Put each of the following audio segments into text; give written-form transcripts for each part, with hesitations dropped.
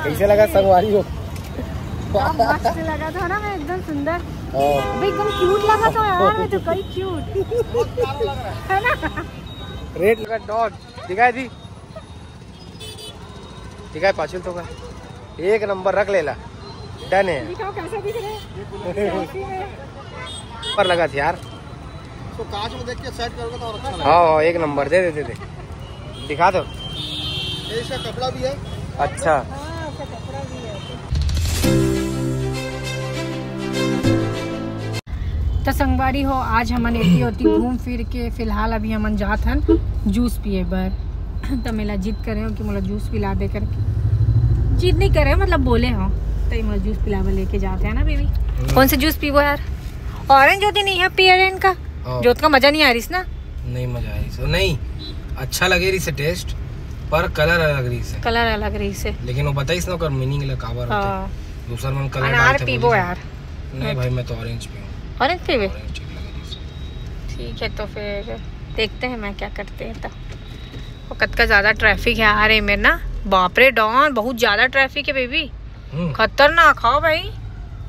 कैसे लगा संगवारी हो? मस्त लगा था ना, मैं एकदम सुंदर, एकदम क्यूट लगा था यार, मैं तो कई क्यूट है ना। रेट लगा डॉट दिखाई थी, दिखाई पाचुल तो का एक नंबर रख लेला, डन है। दिखाओ कैसा दिख रहा है पर लगा था यार, तो कांच में देख के सेट करोगे तो और अच्छा लगेगा। हाँ एक नंबर दे दिखा दो। इसका कपड़ा भी है अच्छा, कपड़ा भी है। तो संगवारी हो, आज हमन एती होती घूम फिर के, फिलहाल अभी हमन जात हन जूस पिए बर। तो मेला जिद करे हो कि मोला जूस पिला दे करके, जिद नहीं करे मतलब बोले हो तो मोला जूस पिलावा लेके जाते हैं ना बेबी। कौन सा जूस पीबो यार? ऑरेंज होती नहीं है पियर का, जोत का मजा नहीं आ रही ना? नहीं मजा आ रही, नहीं अच्छा लगे रही से टेस्ट, पर कलर अलग रही से, कलर अलग रही से, लेकिन वो बताइस ना कर मीनिंग ले काबर होते दूसरा मन कलर अनार पीबो यार। नहीं भाई मैं तो ऑरेंज पीऊं। ऑरेंज पीबे? ऑरेंज ठीक लगे। ठीक है तो फिर देखते हैं मैं क्या करते हैं। तब वक्त का ज्यादा ट्रैफिक है यार ये मेरे ना, बाप रे डॉन बहुत ज्यादा ट्रैफिक है बेबी, खतरनाक। खाओ भाई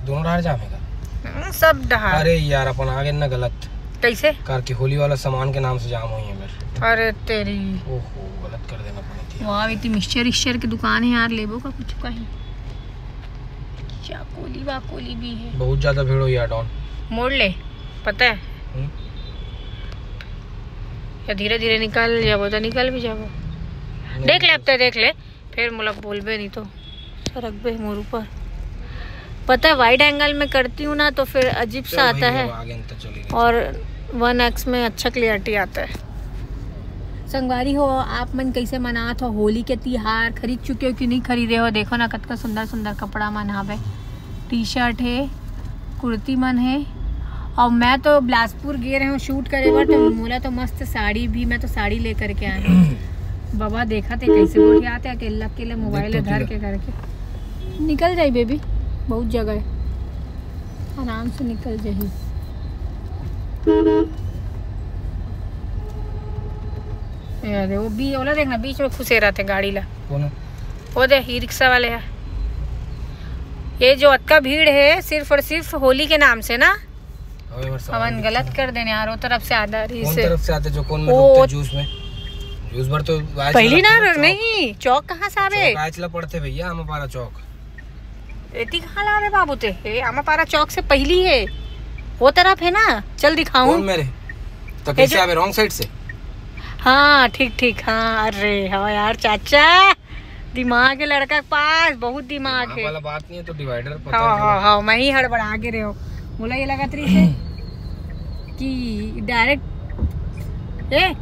दोनों डहार जामेगा सब डहार। अरे यार अपन आगे ना गलत कैसे कार की होली वाला सामान के नाम से जाम हुई है मेरे। अरे तेरी, ओहो गलत कर देना पड़ा। वहाँ इतनी मिक्सचर की दुकान है यार, लेबो का कुछ कहीं, चाकोली वाकोली भी है। बहुत ज्यादा भीड़ हुई यार डॉन, मोड़ ले पता है, या धीरे धीरे निकल जाबो तो निकल भी जाबो। देख ले अब तो देख ले, फिर मुलक बोलबे नहीं तो सरक बे मोर ऊपर। पता है वाइड एंगल में करती हूँ ना तो फिर अजीब सा आता है, और 1x में अच्छा क्लियरिटी आता है। संगवारी हो, आप मन कैसे मनात हो होली के त्योहार? खरीद चुके हो कि नहीं खरीदे हो? देखो ना कतका सुंदर सुंदर कपड़ा मन हावे, टी शर्ट है, कुर्ती मन है। और मैं तो बिलासपुर गे रहे हूँ शूट करे बर, तो मोला तो मस्त साड़ी भी, मैं तो साड़ी लेकर के आए हूँ। बाबा देखा थे कैसे गोठिया आते अकेला अकेले मोबाइल धर के करके निकल जाई बेबी, बहुत जगह है, आराम से निकल जाही। यार वो भी ओला देखना बीच में खुसे रहते गाड़ी ला, वो दे ही रिक्शा वाले है। ये जो अतका भीड़ है सिर्फ और सिर्फ होली के नाम से ना, हमन गलत कर देने यार। वो तरफ से आधा कौन तरफ से आते जो कौन में रुकते जूस में, जूस भर तो पहली ना नहीं चौक कहाँ से आवे? चौक पड़ते भैया आमापारा चौक, एती कहाँ ला रहे बाबू ते? आमापारा चौक से पहली है, वो तरफ है ना, चल दिखाऊं मेरे तो कैसे आवे? रॉन्ग साइड से? हाँ ठीक ठीक, हाँ अरे हाँ यार चाचा दिमाग है लड़का के पास, बहुत दिमाग है वाला बात नहीं है तो डिवाइडर पता है। हाँ हाँ मैं ही हड़बड़ा के रहे हो, बोला ये लगा तरी से कि डायरेक्ट ए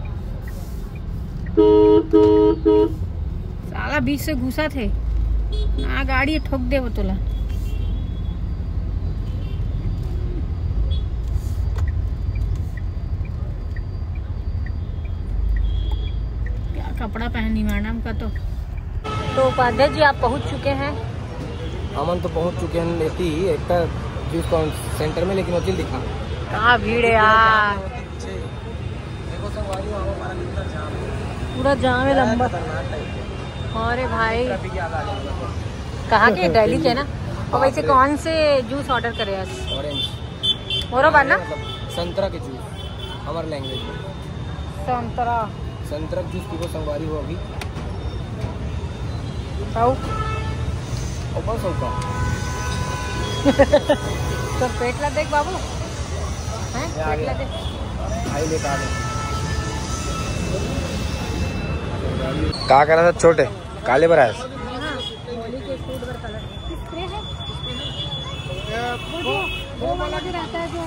साला बीच से घुसा थे ना, गाड़ी ठोक दे वो तोला। क्या कपड़ा पहनी मैडम का। तो उपाध्याय जी आप पहुंच चुके हैं? अमन तो पहुंच चुके हैं लेती एक जूस सेंटर में, लेकिन वकील दिखा कहाँ भीड़ है यार, पूरा जाम है लंबा। अरे भाई कहाँ के? दिल्ली के ना। और वैसे कौन से जूस ऑर्डर करे आज? ऑरेंज मोरो बाना संतरा के जूस, हमारे लैंग्वेज में संतरा जूस पीको संगवारी हो अभी। ऊपर सौका तो पेट ला देख बाबू, हैं पेट ला देख भाई लेकर आ गए। क्या कर रहा था छोटे काले बरास? होली के फूड पर कलर स्प्रे है, वो वाला भी रहता है जो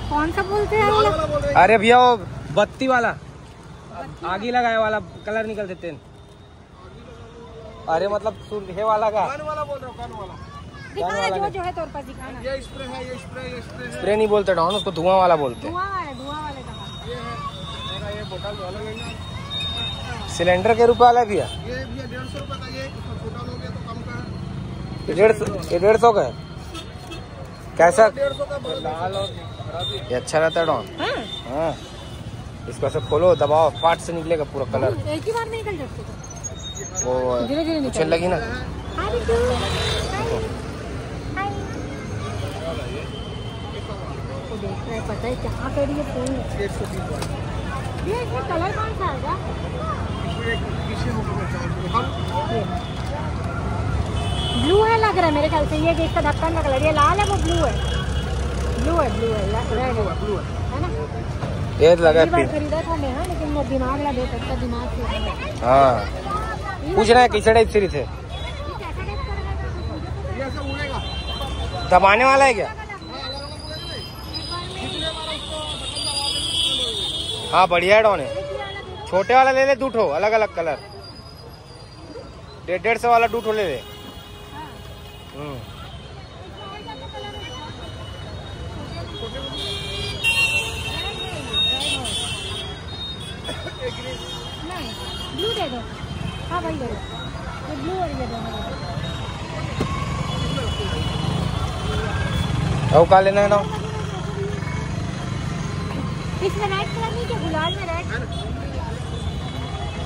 कौन सा बोलते हैं? अरे भैया वो बत्ती वाला, आगे लगाए वाला कलर निकल देते हैं। अरे मतलब सुरहे वाला का वाला बोल रहा हूँ, कान वाला दिखाना जो है तोर पास दिखाना। ये स्प्रे है, ये स्प्रे स्प्रे नहीं बोलते डॉन, उसको धुआं वाला बोलते हैं। धुआं वाले का ये है, ये बोतल वाला लेना, सिलेंडर के रूप वाला भी है। ये भी 150 रुपए का, ये छोटा लोगे तो कम का है। 150 का है। कैसा? 150 का लाल और हरा भी। ये अच्छा रहता है डॉन। हाँ इसको ऐसे खोलो दबाओ, पार्ट से निकलेगा पूरा कलर। एक ही बार निकल जाते वो धीरे धीरे उछल लगी ना, हाय बिट्टू, हाय। वो देख रहा है, पता है क्या कर रही है फोन। 120 ये इसमें कलर कौन सा आएगा? ब्लू है लग रहा है मेरे ख्याल से। ये इसका ढक्कन का कलर, ये लाल है, वो ब्लू है। ब्लू है ना। ये लगा बार खरीदा था मैं, लेकिन वो दिमाग लगा दे सकता, दिमाग से। हाँ पूछना है किस टाइप सीरीज है, दबाने वाला है क्या? हाँ बढ़िया डॉन है। छोटे वाला ले ले, दूठो अलग अलग कलर। 150 वाला दूठो ले ले। ब्लू दे दो। हाँ भाई दे दो, ये ब्लू और ये दो। और का लेना है ना? इसमें रेड कलर नहीं, क्या गुलाल में रेड?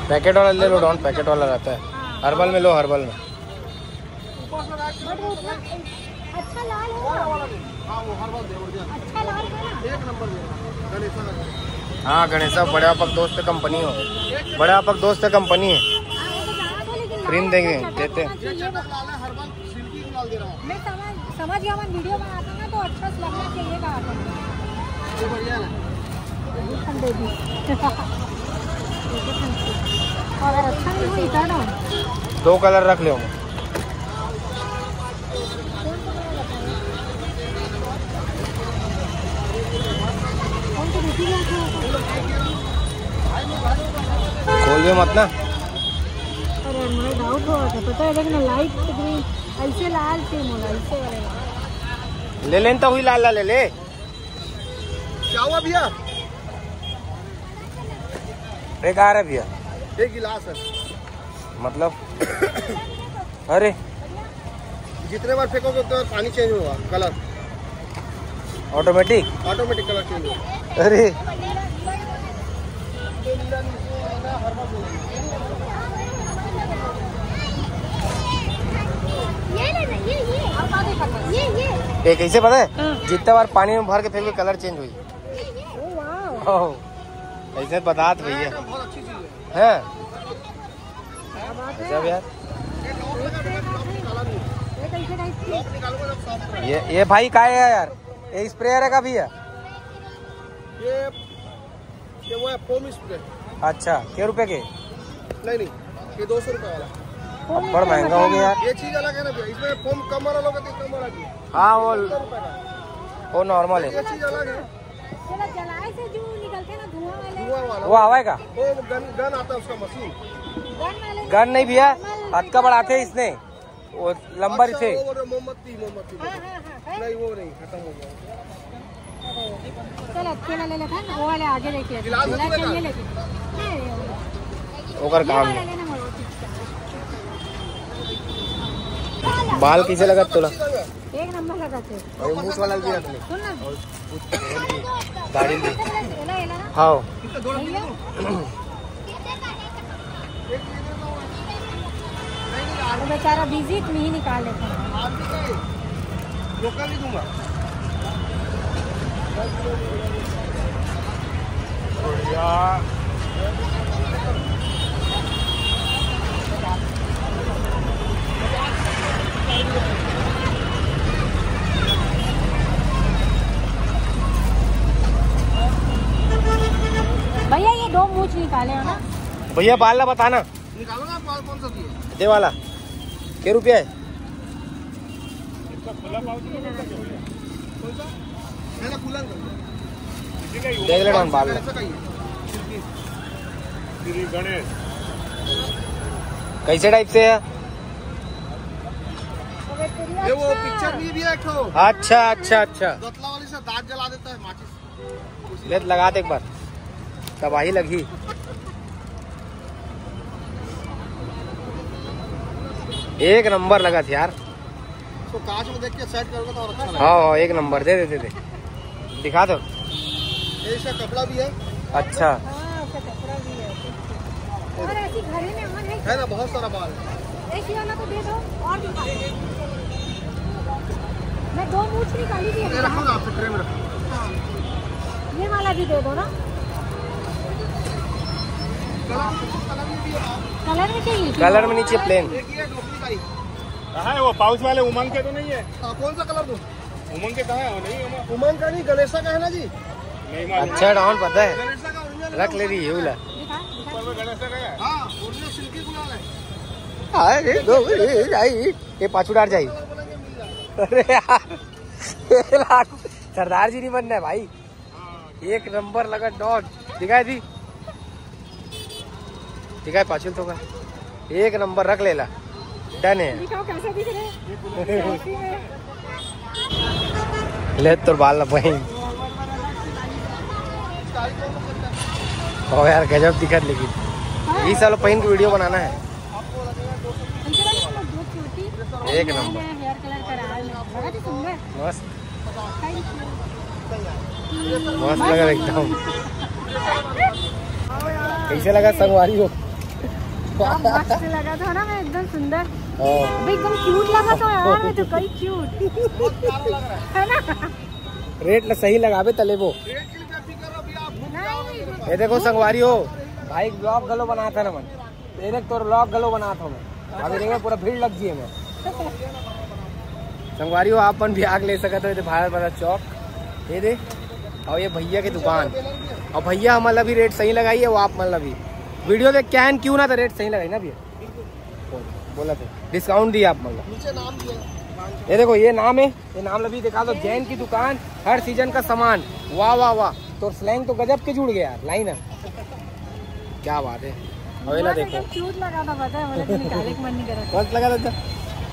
पैकेट वाला ले लो डॉन, पैकेट वाला रहता है। हर्बल में लो, हर्बल में। अच्छा लाल है। अच्छा लाल है ना, 1 नंबर हाँ गणेशा बड़े आपक दोस्त कंपनी हो, बड़े आपक दोस्त कंपनी है। प्रिंट देंगे देते। मैं समझ गया, मैं वीडियो बनाता हूँ ना तो अच्छा लगना चाहिएगा आपको। अगर अच्छा नहीं हुई तो ना 2 कलर रख लो। खोल दे मत ना। अरे मुझे डाउट हुआ था, पता है, लेकिन लाइट ग्रीन ऐसे लाल से मोला ऐसे वाले ले लेन तो हुई लाल ले ले। क्या हुआ भैया? बेकार है भैया। 1 गिलास है मतलब अरे जितने बार फेंकोगे उतने बार पानी चेंज होगा, कलर ऑटोमेटिक कलर चेंज होगा। अरे ये कैसे पता है? जितना बार पानी में भर के फेंक कलर चेंज हुई। ऐसे बता तो भैया बहुत अच्छी चीज है जब यार। ये भाई का है यार? ये स्प्रेयर है का भैया? ये वो है फोम स्प्रे। अच्छा क्या रुपए के? नहीं ये 200 रुपए वाला। बड़ा महंगा हो गया यार। ये चीज अलग है ना भैया, इसमें फोम कम वाला लोगे तो कम वाला की। हाँ वो नॉर्मल है। ये चीज अलग है। जलाए से जो निकलते ना धुआं वाले, वो आवेगा। वो गन आता है उसका मशीन। गन नहीं भैया, हाथ का बढ़ाते हैं इसने, वो लंबर अच्छा, थे। वो मोमबत्ती नहीं, वो नहीं, खत्म हो गया। चल अकेला ले लेते हैं, वो वाले आगे देख लेते हैं। चाहिए लेकिन ओकर काम है। बाल कैसे लगा तोला? 1 नंबर लगाते हैं। और मूछ वाला भी रख ले। सुन ना, दाढ़ी भी। एला हाँ वो बेचारा बिजी नहीं निकाल लेता है। लोकल नहीं दूंगा। भैया ये 2 मूछ निकाले हो ना? भैया बाल ला बताना। निकालो ना, बाल कौन सा चाहिए? दे वाला क्या रुपया है? मैंने खुला कर देख ले बाल में। कैसे टाइप से है? ये वो पिक्चर भी है एक ठो। अच्छा अच्छा अच्छा गतला वाली से दांत जला देता है माचिस। ले लगा दे एक बार, तबाही लगी। एक नंबर लगा था यार। तो कांच में देख के सेट करोगे तो और अच्छा लगेगा। हाँ 1 नंबर। दे दे दिखा दो। ये इसका कपड़ा भी है। अच्छा हाँ, उसका कपड़ा भी है। और ऐसी घड़ी में मन है ना, बहुत सारा बाल है। एक ही वाला को दे दो और भी मैं 2 मूछ निकाली थी। ये रखो ना आप ट्रे में रखो। हाँ। ये वाला भी दे दो ना। कलर में चाहिए? कलर में नीचे प्लेन। एक ये डॉक्टरी का ही। कहाँ है वो पाउच वाले? उमंग के तो नहीं है? हाँ, कौन सा कलर दूँ? उमंग के कहाँ है? वो नहीं उमंग। उमंग का नहीं, गणेशा का है ना जी। नहीं मालूम। अच्छा डाउन पता है, गणेशा का ओरिजिनल रख ले रही है उला। दिखा दिखा। ऊपर में गणेश का है। हाँ, ओरिजिनल सिल्की गुलाल है। ये पाछू डार जाई। बोलेंगे मिल जाए। अरे यार ये लाख सरदार जी नहीं बनना है भाई। एक नंबर लगा डॉट। दिखाई थी, दिखाई पाछू तो का एक नंबर रख लेला। डन है। दिखाओ कैसा दिख रहे हैं। ले तो बाल वही। ओ यार गजब दिखत, लेकिन ये साल पहन के वीडियो बनाना है। एक नंबर हेयर कलर करा है। लगा तो सुंदर। मस्त मस्त लगा एकदम। कैसे लगा संगवारी हो? मस्त लगा था ना, मैं एकदम सुंदर, हाँ। एकदम क्यूट लगा था यार। मैं तो कई क्यूट है ना। रेट सही लगावे तले वो। रेट के लिए क्या फिक्र है अभी आप भूल जाओगे। ये देखो संगवारी हो भाई, ब्लॉग गलो बना था ना मन। ये देख तो ब्लॉग गलो बना था मैं। अभी देखो पूरा भीड़ लग गई मैं। संगवारी हो आप भी आग ले सकते हो। भारत बाजार चौक ये दे, और ये भैया की दुकान। और भैया मतलब भी रेट सही लगाई है वो। आप मतलब भी वीडियो देख कैन क्यों ना था, रेट सही लगाई ना भैया। बोला था डिस्काउंट दिया आप मतलब। नीचे नाम दिया। ये देखो ये नाम है, ये नाम लभी दिखा दो। जैन की दुकान, हर सीजन का सामान। वाह वाह वाह, तो स्लैंग तो गजब के जुड़ गया यार। लाइन है, क्या बात है। और ना देखो क्यूट लगा था, पता है मुझे तो निकालने का मन नहीं कर रहा मस्त लगा था।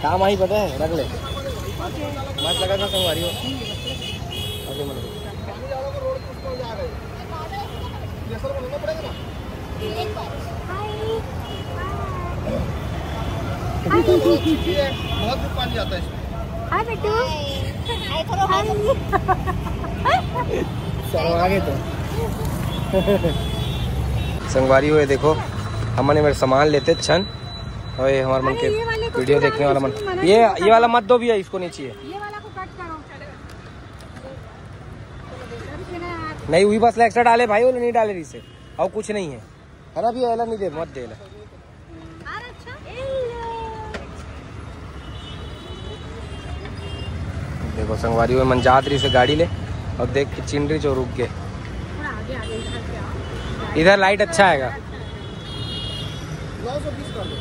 काम आई पता है, रख ले। था। ओके मस्त लगा था संगवारी हो। रोड को जा रहे हैं। ये सर बोलना पड़ेगा ना। बहुत दूर पानी आता है इसमें। हाय बेटू। आगे तो संगवारी हुए देखो, हमने मेरे सामान लेते छन। और ये हमारे मन के वीडियो देखने वाला मन। ये वाला मत दो भैया, इसको नहीं चाहिए। ये वाला को कट करो। नहीं हुई बस एक्स्ट्रा डाले भाई, वो नहीं डाले इसे। और कुछ नहीं है ना भैया। नहीं दे, मत दे। देखो संगवारी हुए मंजातरी से गाड़ी ले और देख के चिंडरी जो रुक गए। इधर लाइट अच्छा आएगा। 920 कर लो।